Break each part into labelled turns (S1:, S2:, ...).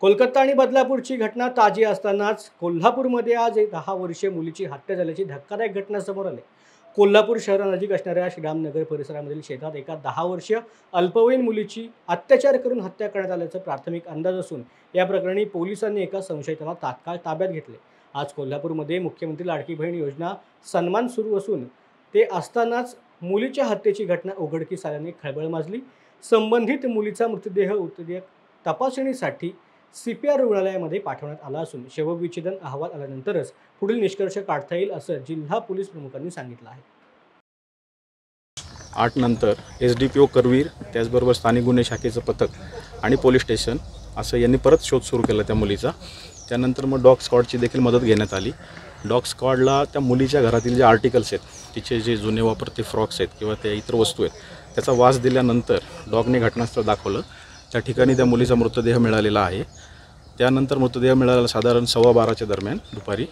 S1: कोलकाता आणि बदलापूरची घटना ताजी असतानाच कोल्हापूरमध्ये आज एक 10 वर्षीय मुलीची हत्या झाल्याची धक्कादायक घटना समोर आली। कोल्हापूर शहरानजीक असणाऱ्या श्रीरामनगर परिसरामधील शेतात एका 10 वर्षीय अल्पवयीन मुलीची अत्याचार करून हत्या करण्यात आल्याचा प्राथमिक अंदाज असून या प्रकरणी पोलिसांनी एका संशयिताला तात्काळ ताब्यात घेतले। आज कोल्हापूरमध्ये मुख्यमंत्री लाडकी बहीण योजना सन्मान सुरू असून ते असतानाच मुलीच्या हत्येची घटना उघडकीस आल्याने खळबळ माजली। संबंधित मुलीचा मृतदेह तपासणीसाठी CPR रुग्णालयामध्ये पाठवण्यात आला असून शवविच्छेदन अहवाल आल्यानंतरच पुढील निष्कर्ष काढता येईल असं जिल्हा पोलीस प्रमुखांनी सांगितलं आहे।
S2: 8 नंतर SDPO करवीर त्याचबरोबर स्थानिक गुन्हे शाखेचं पथक आणि पोलीस स्टेशन असं यांनी परत शोध सुरू केला त्या मुलीचा। त्यानंतर मग डॉग स्क्वॉडची देखील मदत घेण्यात आली। डॉग स्क्वॉडला त्या मुलीच्या घरातील जे आर्टिकल्स आहेत, तिचे जे जुने वापरते फ्रॉक्स आहेत किंवा त्या इतर वस्तू आहेत, त्याचा वास दिल्यानंतर डॉगने घटनास्थळ दाखवलं। त्या ठिकाणी त्या मुलीचा मृतदेह मिळालेला आहे। त्यानंतर मृतदेह मिळाला साधारण 12:15च्या दरम्यान दुपारी।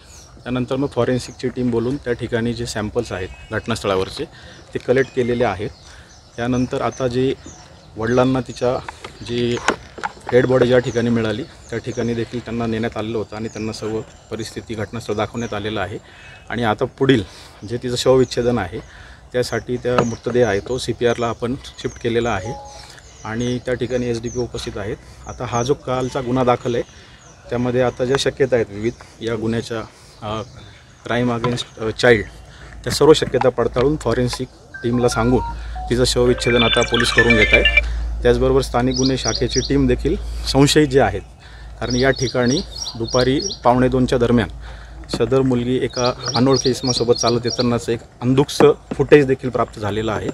S2: त्यानंतर मग फॉरेन्सिकची टीम बोलून त्या ठिकाणी जे सॅम्पल्स आहेत घटनास्थळावरचे ते कलेक्ट केलेले आहेत। त्यानंतर आता जे वडिलांना तिच्या जी डेड बॉडी ज्या ठिकाणी मिळाली त्या ठिकाणी देखील त्यांना नेण्यात आलेलं होतं आणि त्यांना सर्व परिस्थिती घटनास्थळ दाखवण्यात आलेलं आहे। आणि आता पुढील जे तिचं शवविच्छेदन आहे त्यासाठी त्या मृतदेह आहे तो CPRला आपण शिफ्ट केलेला आहे आणि त्या ठिकाणी SDPO उपस्थित आहेत। आता हा जो कालचा गुन्हा दाखल आहे त्यामध्ये आता ज्या शक्यता आहेत विविध या गुन्ह्याच्या क्राईम अगेन्स्ट चाइल्ड त्या सर्व शक्यता पडताळून फॉरेन्सिक टीमला सांगून तिचं शवविच्छेदन आता पोलीस करून घेत आहेत। त्याचबरोबर स्थानिक गुन्हे शाखेची टीम देखील संशयित जे आहेत, कारण या ठिकाणी दुपारी 1:15च्या दरम्यान सदर मुलगी एका अनोळखी इसमासोबत चालत येतानाच एक अंधुकचं फुटेज देखील प्राप्त झालेलं आहे।